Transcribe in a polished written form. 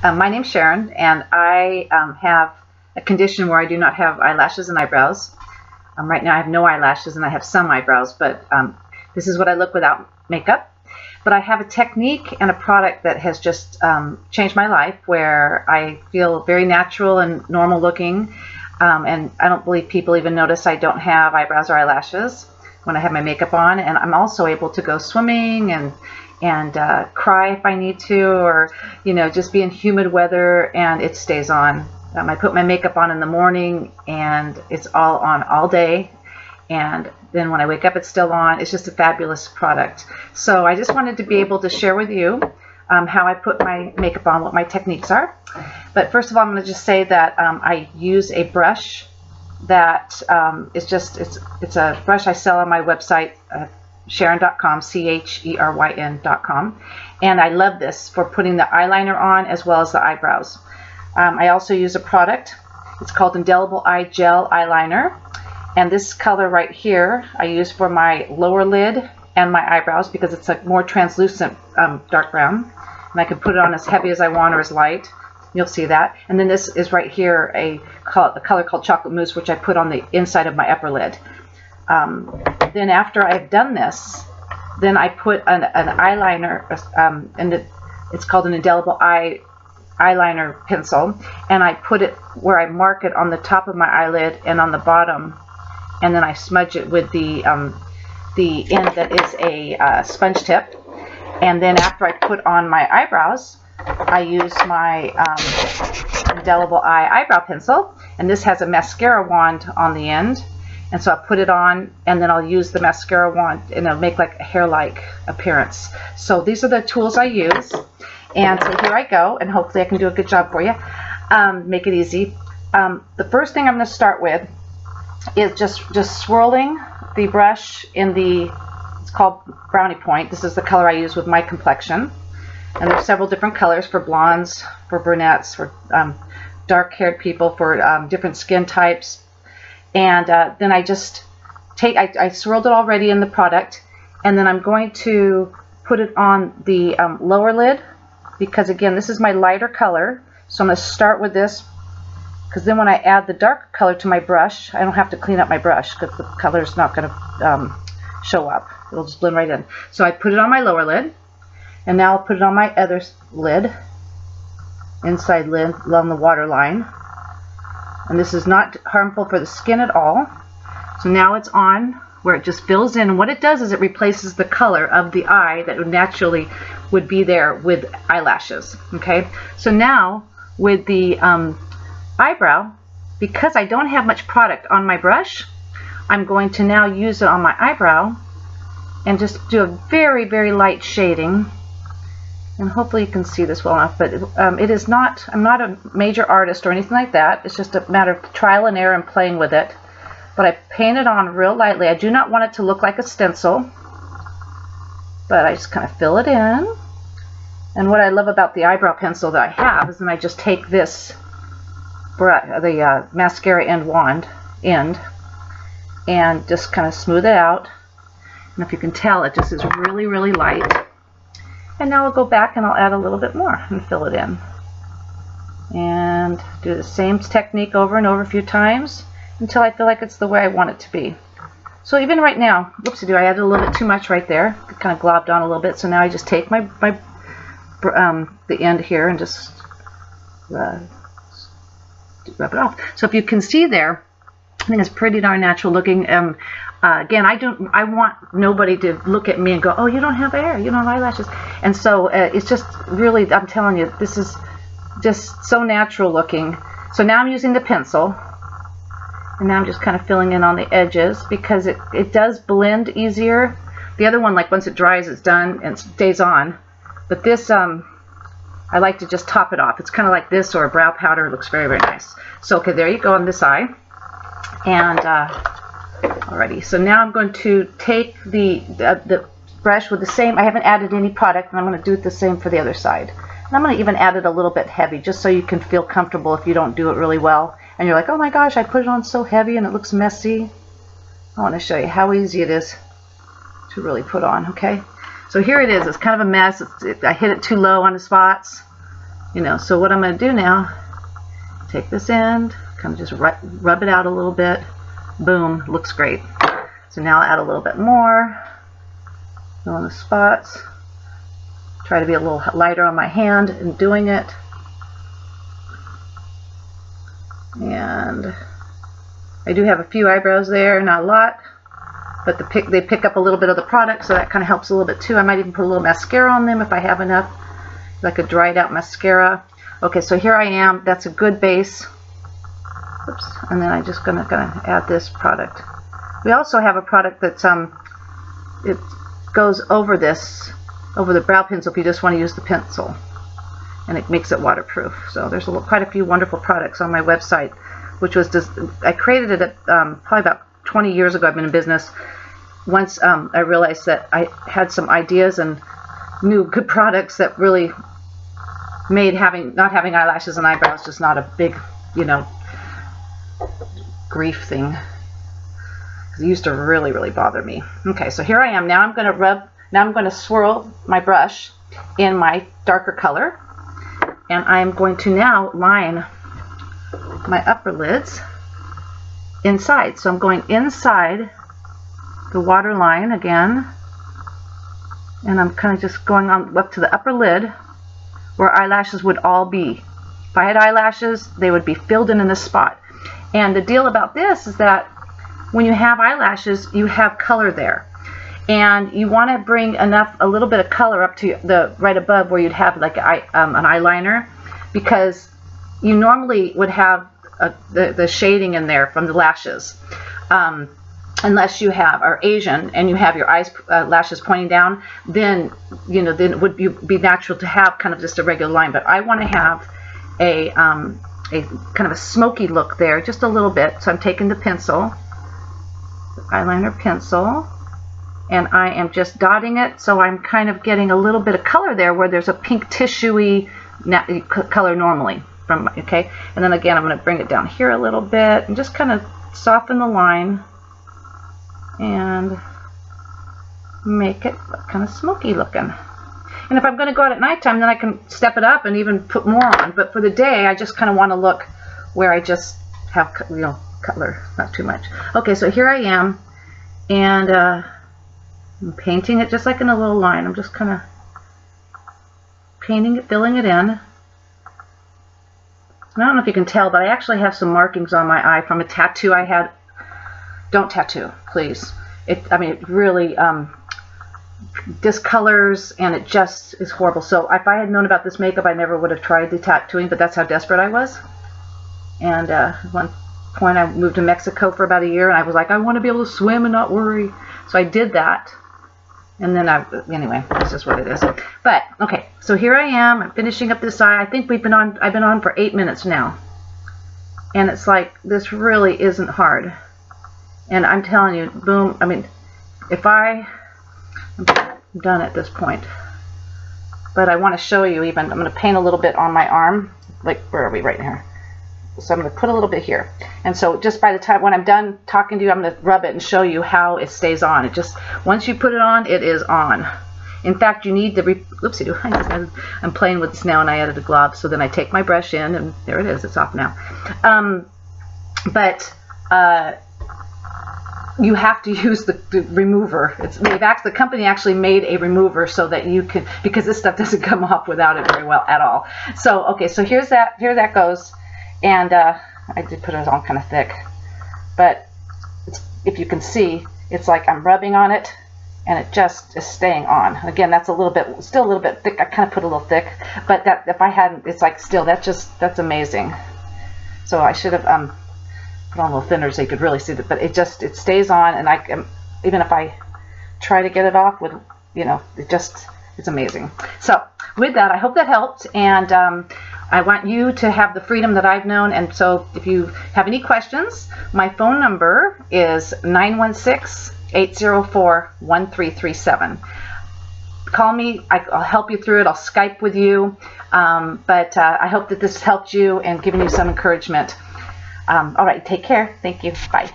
My name's Cheryn, and I have a condition where I do not have eyelashes and eyebrows. Right now I have no eyelashes and I have some eyebrows, but this is what I look without makeup. But I have a technique and a product that has just changed my life, where I feel very natural and normal looking, and I don't believe people even notice I don't have eyebrows or eyelashes when I have my makeup on. And I'm also able to go swimming and cry if I need to, or just be in humid weather and it stays on. I put my makeup on in the morning and it's all on all day, and then when I wake up it's still on. It's just a fabulous product. So I just wanted to be able to share with you how I put my makeup on, what my techniques are. But first of all, I'm going to just say that I use a brush that it's a brush I sell on my website, Cheryn.com, Cheryn.com, and I love this for putting the eyeliner on as well as the eyebrows. I also use a product. It's called Indelible Eye Gel Eyeliner, and this color right here I use for my lower lid and my eyebrows because it's a more translucent dark brown, and I can put it on as heavy as I want or as light. You'll see that. And then this is right here a color called Chocolate Mousse, which I put on the inside of my upper lid. Then after I've done this, then I put an eyeliner, and it's called an Indelible Eyeliner pencil, and I put it where I mark it on the top of my eyelid and on the bottom, and then I smudge it with the end that is a sponge tip. And then after I put on my eyebrows, I use my Indelible Eyebrow pencil, and this has a mascara wand on the end. And so I'll put it on, and then I'll use the mascara wand, and it'll make like a hair-like appearance. So these are the tools I use. And so here I go, and hopefully I can do a good job for you. Make it easy. The first thing I'm going to start with is just swirling the brush in it's called Brownie Point. This is the color I use with my complexion. And there's several different colors for blondes, for brunettes, for dark-haired people, for different skin types. And then I just I swirled it already in the product, and then I'm going to put it on the lower lid, because again, this is my lighter color. So I'm going to start with this, because then when I add the darker color to my brush, I don't have to clean up my brush because the color is not going to show up. It'll just blend right in. So I put it on my lower lid, and now I'll put it on my other lid, inside lid, along the water line. And this is not harmful for the skin at all. So now it's on where it just fills in. And what it does is it replaces the color of the eye that naturally would be there with eyelashes. Okay, so now with the eyebrow, because I don't have much product on my brush, I'm going to now use it on my eyebrow and just do a very, very light shading. And hopefully you can see this well enough, but it is not, I'm not a major artist or anything like that. It's just a matter of trial and error and playing with it. But I paint it on real lightly. I do not want it to look like a stencil, but I just kind of fill it in. And what I love about the eyebrow pencil that I have is then I just take this, the mascara end and just kind of smooth it out. And if you can tell, it just is really, really light. And now I'll go back and I'll add a little bit more and fill it in. And do the same technique over and over a few times until I feel like it's the way I want it to be. So even right now, whoopsie-doo, I added a little bit too much right there. It kind of globbed on a little bit. So now I just take the end here and just rub it off. So if you can see there, I think it's pretty darn natural looking. Again, I want nobody to look at me and go, oh, you don't have hair, you don't have eyelashes. And so it's just really, I'm telling you, this is just so natural looking. So now I'm using the pencil, and now I'm just kind of filling in on the edges because it does blend easier. The other one, like once it dries, it's done and it stays on. But this, I like to just top it off. It's kind of like this or a brow powder. It looks very, very nice. So, okay, there you go on this eye. And alrighty, so now I'm going to take the brush with the same, I haven't added any product, and I'm going to do it the same for the other side. And I'm going to even add it a little bit heavy, just so you can feel comfortable if you don't do it really well. And you're like, oh my gosh, I put it on so heavy and it looks messy. I want to show you how easy it is to really put on, okay? So here it is. It's kind of a mess. I hit it too low on the spots. You know, so what I'm going to do now, take this end, kind of just rub it out a little bit. Boom, looks great. So now I'll add a little bit more. Fill in the spots. Try to be a little lighter on my hand in doing it. And I do have a few eyebrows there, not a lot, but they pick up a little bit of the product, so that kind of helps a little bit too. I might even put a little mascara on them if I have enough, like a dried out mascara. Okay, so here I am. That's a good base. Oops. And then I'm just gonna add this product. We also have a product that's it goes over the brow pencil if you just want to use the pencil, and it makes it waterproof. So there's quite a few wonderful products on my website, which was I created it probably about 20 years ago. I've been in business. Once I realized that I had some ideas and new good products that really made not having eyelashes and eyebrows just not a big, you know, grief thing. It used to really, really bother me. Okay, so here I am. Now I'm going to swirl my brush in my darker color, and I'm going to now line my upper lids inside. So I'm going inside the water line again, and I'm kind of just going on up to the upper lid where eyelashes would all be. If I had eyelashes, they would be filled in this spot. And the deal about this is that when you have eyelashes, you have color there. And you want to bring a little bit of color up to the right above where you'd have like an eyeliner, because you normally would have the shading in there from the lashes. Unless you are Asian and you have your lashes pointing down, then then it would be natural to have kind of just a regular line. But I want to have a kind of a smoky look there, just a little bit. So I'm taking the pencil, the eyeliner pencil, and I am just dotting it. So I'm kind of getting a little bit of color there where there's a pink tissuey color normally. Okay, and then again I'm going to bring it down here a little bit and just kind of soften the line and make it kind of smoky looking. And if I'm going to go out at nighttime, then I can step it up and even put more on. But for the day, I just kind of want to look where I just have, color, not too much. Okay, so here I am, and I'm painting it just like in a little line. I'm just kind of painting it, filling it in. I don't know if you can tell, but I actually have some markings on my eye from a tattoo I had. Don't tattoo, please. It really discolors, and it just is horrible. So if I had known about this makeup, I never would have tried the tattooing, but that's how desperate I was. And at one point I moved to Mexico for about a year, and I was like, I want to be able to swim and not worry. So I did that. And then anyway, that's just what it is. But okay, so here I am. I'm finishing up this eye. I think I've been on for 8 minutes now. And it's this really isn't hard. And I'm telling you, boom, I'm done at this point. But I want to show you even, I'm going to paint a little bit on my arm. Where are we? Right here. So I'm going to put a little bit here. And so just by the time when I'm done talking to you, I'm going to rub it and show you how it stays on. It just, once you put it on, it is on. In fact, you need the, oopsie-doo, I'm playing with this now, and I added a glove. So then I take my brush in, and there it is. It's off now. You have to use the remover. The company actually made a remover so that you can, because this stuff doesn't come off without it very well at all. So okay, so here that goes, and I did put it on kind of thick, but if you can see, it's like I'm rubbing on it, and it just is staying on. Again, that's still a little bit thick. I kind of put a little thick, but that if I hadn't, it's still that's amazing. So I should have put on a little thinner so you could really see that, but it stays on, and even if I try to get it off with, it's amazing. So with that, I hope that helped, and I want you to have the freedom that I've known. And so if you have any questions, my phone number is 916-804-1337. Call me. I'll help you through it. I'll Skype with you, but I hope that this helped you and given you some encouragement. All right, take care. Thank you. Bye.